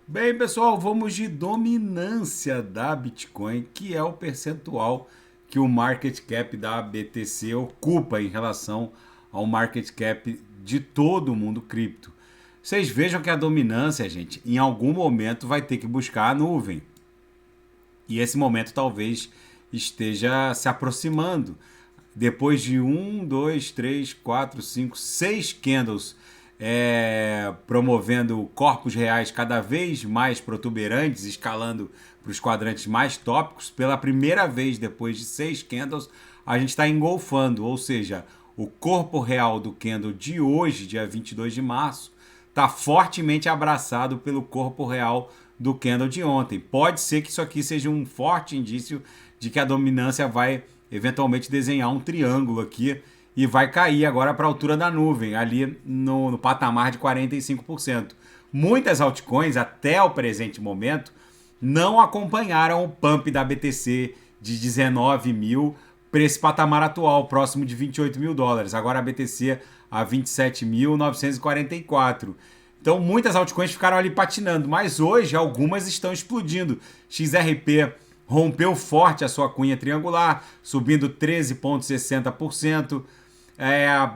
Bem, pessoal, vamos de dominância da Bitcoin, que é o percentual que o market cap da BTC ocupa em relação ao market cap de todo o mundo cripto. Vocês vejam que a dominância, gente, em algum momento vai ter que buscar a nuvem. E esse momento talvez esteja se aproximando. Depois de um, dois, três, quatro, cinco, seis candles promovendo corpos reais cada vez mais protuberantes, escalando para os quadrantes mais tópicos, pela primeira vez depois de seis candles, a gente está engolfando, ou seja, o corpo real do candle de hoje, dia 22 de março, está fortemente abraçado pelo corpo real do candle de ontem. Pode ser que isso aqui seja um forte indício de que a dominância vai eventualmente desenhar um triângulo aqui e vai cair agora para a altura da nuvem, ali no patamar de 45%. Muitas altcoins, até o presente momento, não acompanharam o pump da BTC de 19 mil para esse patamar atual, próximo de 28 mil dólares. Agora a BTC a 27.944. Então muitas altcoins ficaram ali patinando, mas hoje algumas estão explodindo. XRP rompeu forte a sua cunha triangular, subindo 13,60%.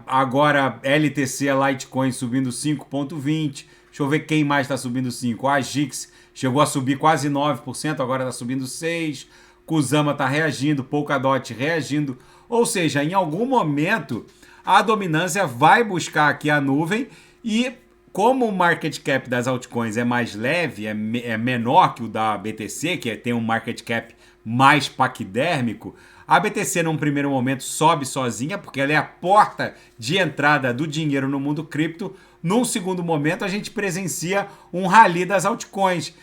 Agora LTC, a Litecoin, subindo 5,20%. Deixa eu ver quem mais está subindo 5%. A Gix chegou a subir quase 9%, agora está subindo 6%. Kusama está reagindo, Polkadot reagindo. Ou seja, em algum momento a dominância vai buscar aqui a nuvem e como o market cap das altcoins é mais leve, é menor que o da BTC, que tem um market cap mais paquidérmico, a BTC num primeiro momento sobe sozinha, porque ela é a porta de entrada do dinheiro no mundo cripto. Num segundo momento, a gente presencia um rally das altcoins.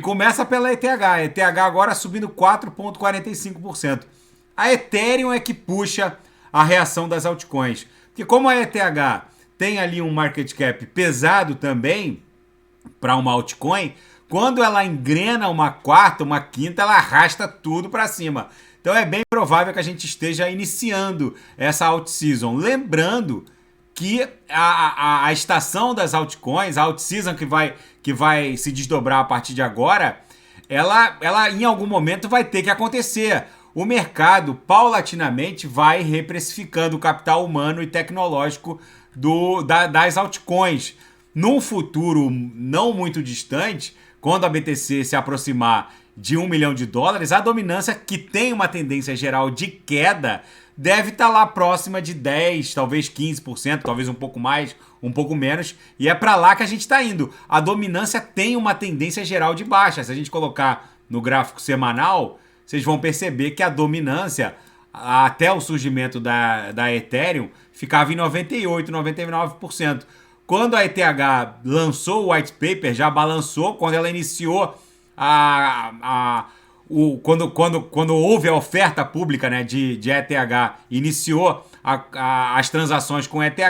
Começa pela ETH. A ETH agora subindo 4,45%. A Ethereum é que puxa a reação das altcoins. Porque como a ETH tem ali um market cap pesado também para uma altcoin, quando ela engrena uma quarta, uma quinta, ela arrasta tudo para cima. Então é bem provável que a gente esteja iniciando essa alt-season. Lembrando que a estação das altcoins, a alt-season que vai se desdobrar a partir de agora, ela em algum momento vai ter que acontecer. O mercado paulatinamente vai reprecificando o capital humano e tecnológico das altcoins. Num futuro não muito distante, quando a BTC se aproximar de 1 milhão de dólares, a dominância, que tem uma tendência geral de queda, deve estar lá próxima de 10%, talvez 15%, talvez um pouco mais, um pouco menos, e é para lá que a gente está indo. A dominância tem uma tendência geral de baixa. Se a gente colocar no gráfico semanal, vocês vão perceber que a dominância, até o surgimento da Ethereum, ficava em 98%, 99%. Quando a ETH lançou o white paper, já balançou. Quando ela iniciou quando houve a oferta pública, né, de ETH, iniciou as transações com ETH,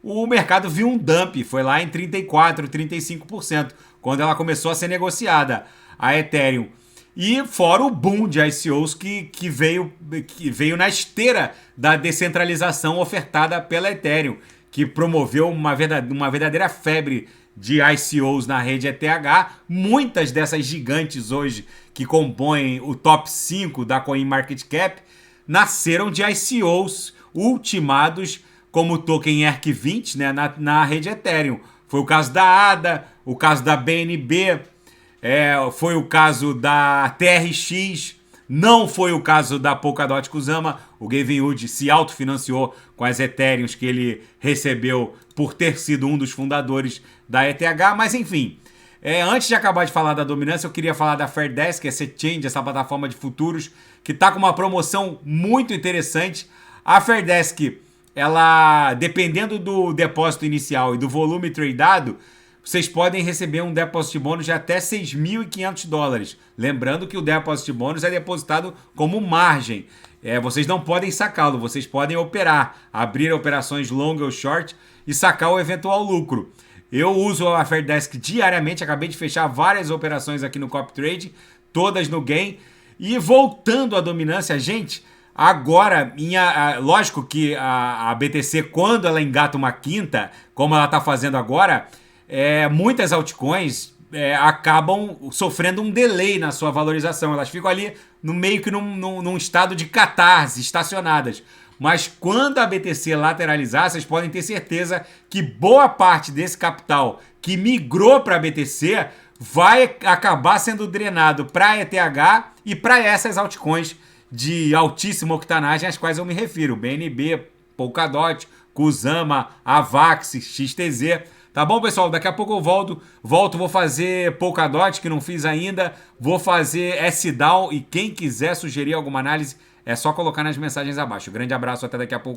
o mercado viu um dump, foi lá em 34%, 35%, quando ela começou a ser negociada, a Ethereum. E fora o boom de ICOs que veio na esteira da descentralização ofertada pela Ethereum, que promoveu uma verdadeira febre de ICOs na rede ETH. Muitas dessas gigantes hoje que compõem o top 5 da CoinMarketCap nasceram de ICOs ultimados como o token ERC20, né, na rede Ethereum. Foi o caso da ADA, o caso da BNB, foi o caso da TRX, não foi o caso da Polkadot Kusama. O Gavin Wood se autofinanciou com as Ethereums que ele recebeu por ter sido um dos fundadores da ETH, mas enfim. Antes de acabar de falar da dominância, eu queria falar da Fairdesk, essa exchange, essa plataforma de futuros, que está com uma promoção muito interessante. A Fairdesk, ela, dependendo do depósito inicial e do volume tradeado, vocês podem receber um depósito bônus de até 6.500 dólares. Lembrando que o depósito bônus é depositado como margem. Vocês não podem sacá-lo, vocês podem operar, abrir operações long ou short e sacar o eventual lucro. Eu uso a Fairdesk diariamente, acabei de fechar várias operações aqui no Copy Trade, todas no gain. E voltando à dominância, gente, agora, lógico que a BTC, quando ela engata uma quinta, como ela está fazendo agora, muitas altcoins acabam sofrendo um delay na sua valorização. Elas ficam ali no meio que num estado de catarse, estacionadas. Mas quando a BTC lateralizar, vocês podem ter certeza que boa parte desse capital que migrou para a BTC vai acabar sendo drenado para ETH e para essas altcoins de altíssima octanagem às quais eu me refiro. BNB, Polkadot, Kusama, Avax, XTZ. Tá bom, pessoal? Daqui a pouco eu volto, vou fazer Polkadot, que não fiz ainda, vou fazer SDAO e quem quiser sugerir alguma análise, é só colocar nas mensagens abaixo. Grande abraço, até daqui a pouco.